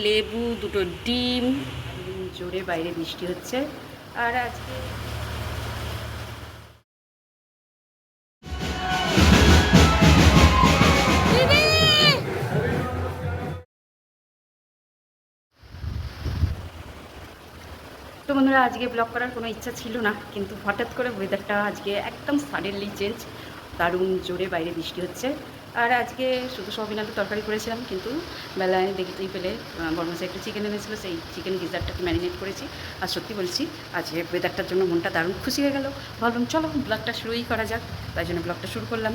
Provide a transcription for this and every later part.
লেবু, দুটো ডিম। জোরে বাইরে বৃষ্টি হচ্ছে। আর আজকে তো বন্ধুরা, আজকে ব্লগ করার কোনো ইচ্ছা ছিল না, কিন্তু হঠাৎ করে ওয়েদারটা আজকে একদম সাডেনলি চেঞ্জ। দারুণ জোরে বাইরে বৃষ্টি হচ্ছে। আর আজকে শুধু সয়াবিন আলুর তরকারি করেছিলাম, কিন্তু বেলায় দেখতেই পেলে বর্মশাই একটু চিকেন এনেছিলো, সেই চিকেন গিজারটাকে ম্যারিনেট করেছি। আর সত্যি বলছি, আজকে ওয়েদারটার জন্য মনটা দারুণ খুশি হয়ে গেল। ভাবলাম চলো ব্লগটা শুরুই করা যাক, তাই জন্য ব্লগটা শুরু করলাম।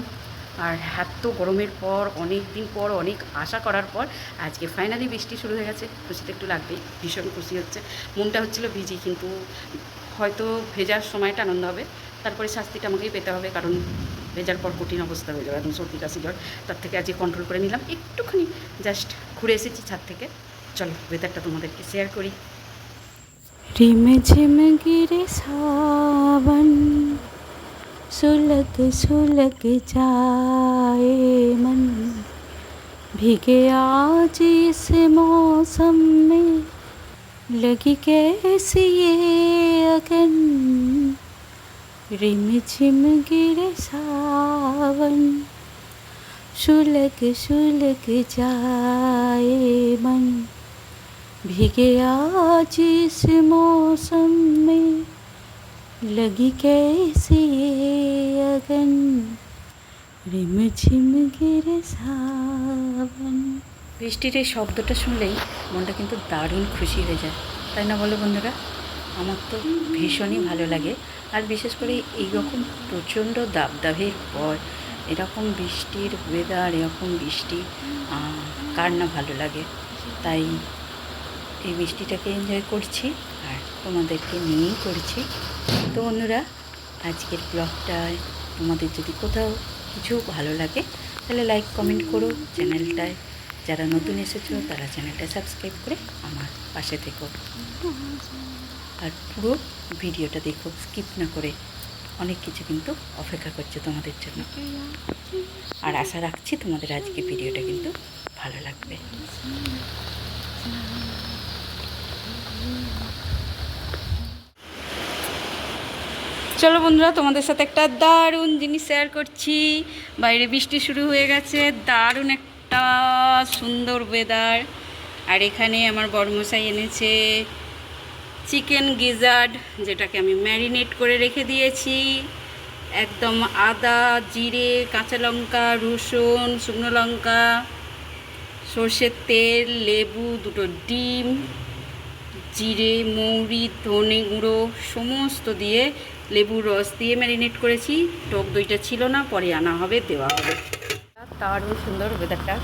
আর এত গরমের পর, অনেক দিন পর, অনেক আশা করার পর আজকে ফাইনালি বৃষ্টি শুরু হয়ে গেছে। খুশিতে একটু লাগবেই, ভীষণ খুশি হচ্ছে। মনটা হচ্ছিল ভিজি, কিন্তু হয়তো ভেজার সময়টা আনন্দ হবে, তারপরে শাস্তিটা আমাকেই পেতে হবে, কারণ ভেজার পর কঠিন অবস্থা হয়ে যাবে, একদম সর্দি কাশি জ্বর। তার থেকে আজকে কন্ট্রোল করে নিলাম, একটুখানি জাস্ট ঘুরে এসেছি ছাদ থেকে। চলো ওয়েদারটা তোমাদেরকে শেয়ার করি। रिम झिम गिरे सावन, सुलग सुलग जाए मन, भीगे आज इस मौसम में, लगी कैसी ये अगन। रिम झिम गिरे सावन, सुलग सुलग जाए मन, भीगे आज इस मौसम में, लगी कैसी ये अगन। रिम झिम गिरे सावन। বৃষ্টির এই শব্দটা শুনলেই মনটা কিন্তু দারুণ খুশি হয়ে যায়, তাই না বলো বন্ধুরা? আমার তো ভীষণই ভালো লাগে। আর বিশেষ করে এইরকম প্রচণ্ড দাবদাহের পর এরকম বৃষ্টির ওয়েদার, এরকম বৃষ্টি কার না ভালো লাগে। তাই এই বৃষ্টিটাকে এনজয় করছি, আর তোমাদেরকে নিয়েই করছি। তো বন্ধুরা, আজকের ব্লগটায় তোমাদের যদি কোথাও কিছু ভালো লাগে তাহলে লাইক কমেন্ট করো। চ্যানেলটায় যারা নতুন এসেছো তারা চ্যানেলটা সাবস্ক্রাইব করে আমার পাশে থেকো, আর পুরো ভিডিওটা দেখো, স্কিপ না করে। অনেক কিছু কিন্তু অপেক্ষা করছে তোমাদের জন্য, আর আশা রাখছি তোমাদের আজকে ভিডিওটা কিন্তু ভালো লাগবে। চলো বন্ধুরা, তোমাদের সাথে একটা দারুণ জিনিস শেয়ার করছি। বাইরে বৃষ্টি শুরু হয়ে গেছে, দারুণ একটা সুন্দর ওয়েদার। আর এখানে আমার বড়মশাই এনেছে চিকেন গিজার্ড, যেটাকে আমি ম্যারিনেট করে রেখে দিয়েছি। একদম আদা, জিরে, কাঁচা লঙ্কা, রসুন, শুকনো লঙ্কা, সর্ষের তেল, লেবু, দুটো ডিম, জিরে, মৌরি, ধনে গুঁড়ো সমস্ত দিয়ে লেবুর রস দিয়ে ম্যারিনেট করেছি। টক দইটা ছিল না, পরে আনা হবে, দেওয়া হবে। দারুণ সুন্দর ওয়েদারটা,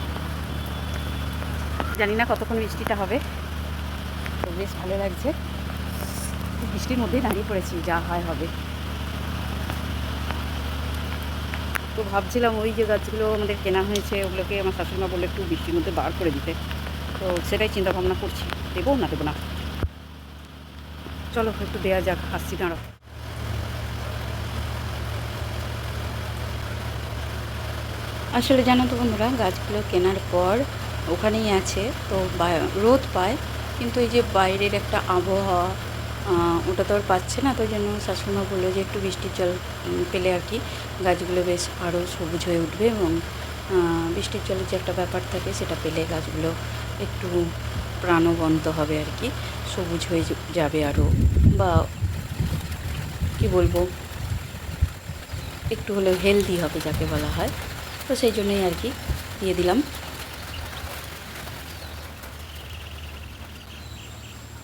জানি না কতক্ষণ বৃষ্টিটা হবে, তো বেশ ভালো লাগছে। বৃষ্টির মধ্যেই দাঁড়িয়ে পড়েছি, যা হয় হবে। তো ভাবছিলাম ওই যে গাছগুলো আমাদের কেনা হয়েছে, ওগুলোকে আমার শাশুড়িমা বললো একটু বৃষ্টির মধ্যে বার করে দিতে, তো সেটাই চিন্তা ভাবনা করছি, দেবো না দেবো না। চলো একটু দেওয়া যাক, আসছি দাঁড়ো। আসলে জানো তো বন্ধুরা, গাছগুলো কেনার পর ওখানেই আছে, তো রোদ পায়, কিন্তু এই যে বাইরের একটা আবহাওয়া, ওটা তো আর পাচ্ছে না। তো জন্য শাশুড়িমা বললো যে একটু বৃষ্টির জল পেলে আর কি গাছগুলো বেশ আরও সবুজ হয়ে উঠবে, এবং বৃষ্টির জলের যে একটা ব্যাপার থাকে সেটা পেলে গাছগুলো একটু প্রাণবন্ত হবে আর কি, সবুজ হয়ে যাবে আরও, বা কি বলবো, একটু হলেও হেলদি হবে যাকে বলা হয়। তো সেই জন্যই আর কি দিয়ে দিলাম।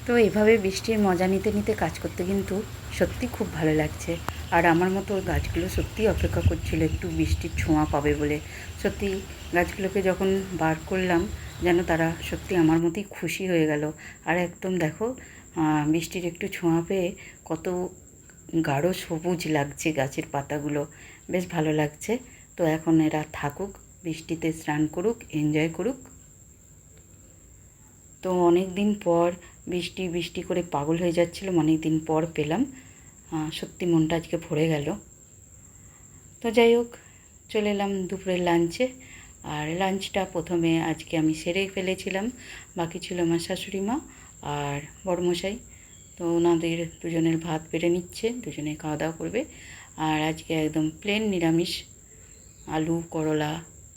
তো এভাবে বৃষ্টির মজা নিতে নিতে কাজ করতে কিন্তু সত্যি খুব ভালো লাগছে। আর আমার মতো গাছগুলো সত্যিই অপেক্ষা করছিল একটু বৃষ্টির ছোঁয়া পাবে বলে। সত্যি গাছগুলোকে যখন বার করলাম, যেন তারা সত্যি আমার মতোই খুশি হয়ে গেল। আর একদম দেখো, বৃষ্টির একটু ছোঁয়া পেয়ে কত গাঢ় সবুজ লাগছে গাছের পাতাগুলো, বেশ ভালো লাগছে। তো এখন এরা থাকুক, বৃষ্টিতে স্নান করুক, এনজয় করুক। তো অনেক দিন পর বৃষ্টি বৃষ্টি করে পাগল হয়ে যাচ্ছিলাম, অনেক দিন পর পেলাম, সত্যি মনটা আজকে ভরে গেল। তো যাই হোক, চলে এলাম দুপুরের লাঞ্চে। আর লাঞ্চটা প্রথমে আজকে আমি সেরে ফেলেছিলাম, বাকি ছিল আমার শাশুড়ি মা আর বড়মশাই। তো ওনাদের দুজনের ভাত বেড়ে নিচ্ছে, দুজনে খাওয়া দাওয়া করবে। আর আজকে একদম প্লেন নিরামিষ, আলু করলা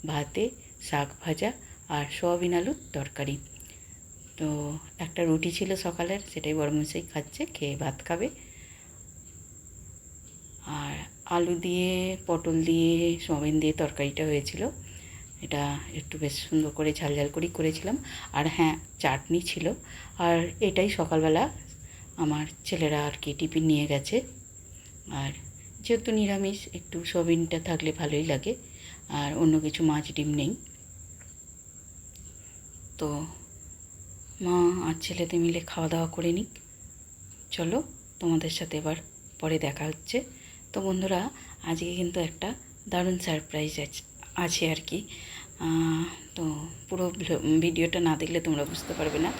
ভাতে, শাক ভাজা আর সয়াবিন আলুর তরকারি। তো একটা রুটি ছিল সকালের, সেটাই বড়মশাই খাচ্ছে, খেয়ে ভাত খাবে। আর আলু দিয়ে পটল দিয়ে সয়াবিন দিয়ে তরকারিটা হয়েছিল, এটা একটু বেশ সুন্দর করে ঝাল ঝাল করেই করেছিলাম। আর হ্যাঁ, চাটনি ছিল। আর এটাই সকালবেলা আমার ছেলেরা আর কি টিফিন নিয়ে গেছে। আর যেহেতু নিরামিষ, একটু সয়াবিনটা থাকলে ভালোই লাগে, আর অন্য কিছু মাছ ডিম নেই। তো মা আর ছেলেতে মিলে খাওয়া দাওয়া করে নিক। চলো, তোমাদের সাথে এবার পরে দেখা হচ্ছে। তো বন্ধুরা, আজকে কিন্তু একটা দারুণ সারপ্রাইজ আছে আর কি। তো পুরো ভিডিওটা না দেখলে তোমরা বুঝতে পারবে না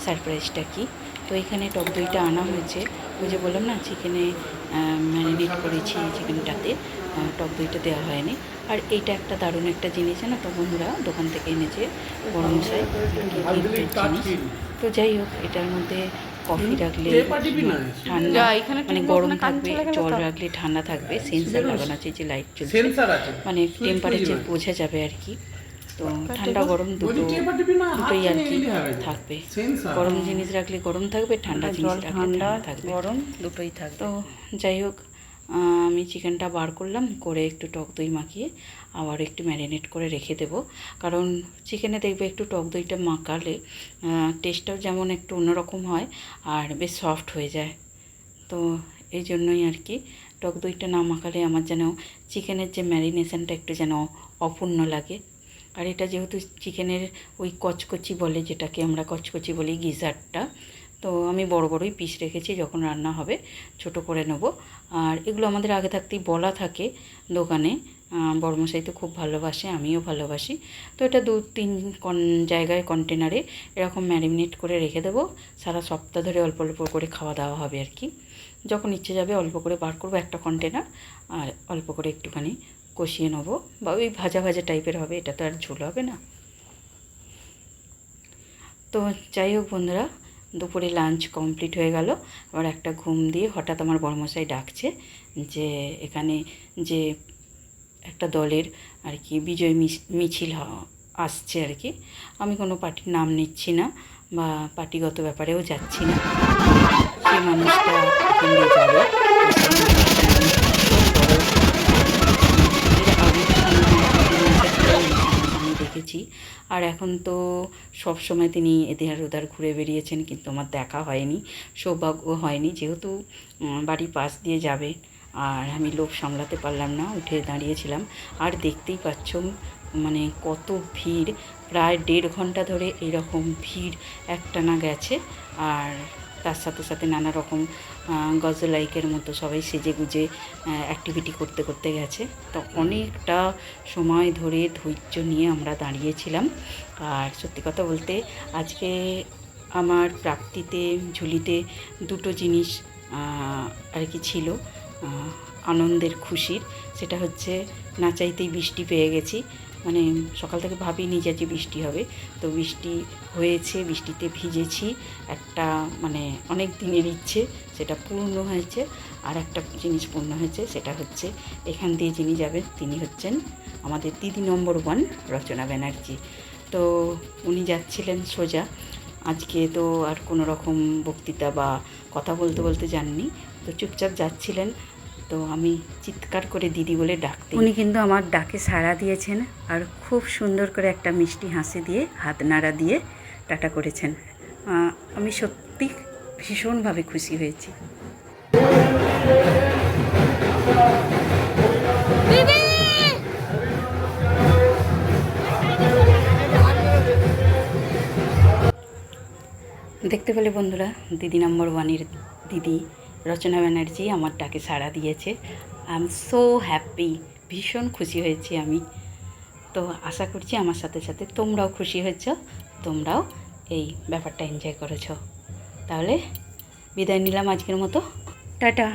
সারপ্রাইজটা কি। তো এখানে টক দইটা আনা হয়েছে, ওই যে বললাম না চিকেনে ম্যারিনেট করেছি, চিকেনটাতে টক দইটা দেওয়া হয়নি। আর এইটা একটা দারুণ একটা জিনিস না, তো বন্ধুরা দোকান থেকে এনেছে বড়মশাই জিনিস। তো যাই হোক, এটার মধ্যে কফি রাখলে ঠান্ডা, মানে গরম থাকবে, জল রাখলে ঠান্ডা থাকবে। সেন্সার লাগানো আছে, যে লাইট চলছে, মানে টেম্পারেচার বোঝা যাবে আর কি। তো ঠান্ডা গরম দুটোই আর কি থাকবে। গরম জিনিস রাখলে গরম থাকবে, ঠান্ডা জিনিস রাখলে ঠান্ডা থাকবে, গরম দুটোই থাকবে। তো যাই হোক, আমি চিকেনটা বার করলাম, করে একটু টক দই মাখিয়ে আবার একটু ম্যারিনেট করে রেখে দেবো। কারণ চিকেনে দেখবে একটু টক দইটা মাখালে টেস্টটাও যেমন একটু অন্যরকম হয় আর বেশ সফট হয়ে যায়। তো এই জন্যই আর কি টক দইটা না মাখালে আমার যেন চিকেনের যে ম্যারিনেশনটা একটু যেন অপূর্ণ লাগে। আর এটা যেহেতু চিকেনের ওই কচকচি বলে, যেটাকে আমরা কচকচি বলি, গিজারটা, তো আমি বড় বড়ই পিস রেখেছি, যখন রান্না হবে ছোট করে নেব। আর এগুলো আমাদের আগে থাকতেই বলা থাকে দোকানে। বড়মশাই তো খুব ভালোবাসে, আমিও ভালোবাসি। তো এটা 2-3 জায়গায় কন্টেনারে এরকম ম্যারিনেট করে রেখে দেবো। সারা সপ্তাহ ধরে অল্প অল্প করে খাওয়া দাওয়া হবে আর কি। যখন ইচ্ছে যাবে অল্প করে বার করবো একটা কন্টেনার, আর অল্প করে একটুখানি কষিয়ে নেবো, বা ওই ভাজা ভাজা টাইপের হবে, এটা তো আর ঝোল হবে না। তো যাই হোক বন্ধুরা, দুপুরে লাঞ্চ কমপ্লিট হয়ে গেল। আবার একটা ঘুম দিয়ে হঠাৎ আমার বড়মশাই ডাকছে যে এখানে যে একটা দলের আর কি বিজয় মিছিল আসছে আর কি। আমি কোনো পার্টির নাম নিচ্ছি না বা পার্টিগত ব্যাপারেও যাচ্ছি না, সেই মানুষটা এখান দিয়ে যাবে। আমি দেখেছি, আর এখন তো সব সময় তিনি এধার ওধার ঘুরে বেরিয়েছেন, কিন্তু আমার দেখা হয়নি, সৌভাগ্য হয়নি, যেহেতু বাড়ির পাশ দিয়ে যাবে। আর আমি লোভ সামলাতে পারলাম না, উঠে দাঁড়িয়েছিলাম। আর দেখতেই পাচ্ছ মানে কত ভিড়, প্রায় 1.5 ঘন্টা ধরে এরকম ভিড় একটানা গেছে। আর তার সাথে সাথে নানা রকম গজলাইকের মতো সবাই সেজে গুজে অ্যাক্টিভিটি করতে করতে গেছে। তো অনেকটা সময় ধরে ধৈর্য নিয়ে আমরা দাঁড়িয়েছিলাম। আর সত্যি কথা বলতে আজকে আমার প্রাপ্তিতে ঝুলিতে 2টো জিনিস আর কি ছিল আনন্দের, খুশির। সেটা হচ্ছে না চাইতেই বৃষ্টি পেয়ে গেছি, মানে সকাল থেকে ভাবিনি যে বৃষ্টি হবে, তো বৃষ্টি হয়েছে, বৃষ্টিতে ভিজেছি। একটা মানে অনেক দিনের ইচ্ছে সেটা পূর্ণ হয়েছে। আর একটা জিনিস পূর্ণ হয়েছে, সেটা হচ্ছে এখান দিয়ে যিনি যাবেন তিনি হচ্ছেন আমাদের দিদি নম্বর 1 রচনা ব্যানার্জি। তো উনি যাচ্ছিলেন সোজা, আজকে তো আর কোনো রকম বক্তৃতা বা কথা বলতে বলতে যাননি, তো চুপচাপ যাচ্ছিলেন। তো আমি চিৎকার করে দিদি বলে ডাকতে, উনি কিন্তু আমার ডাকে সাড়া দিয়েছেন, আর খুব সুন্দর করে একটা মিষ্টি হাসি দিয়ে হাত নাড়া দিয়ে টাটা করেছেন। আমি সত্যি ভীষণভাবে খুশি হয়েছি। দেখতে পেলে বন্ধুরা, দিদি নম্বর 1-এর দিদি রচনা ব্যানার্জি আমার ডাকে সাড়া দিয়েছে। আই এম সো হ্যাপি, ভীষণ খুশি হয়েছি আমি। তো আশা করছি আমার সাথে সাথে তোমরাও খুশি হয়েছ, তোমরাও এই ব্যাপারটা এনজয় করেছ। তাহলে বিদায় নিলাম আজকের মতো, টাটা।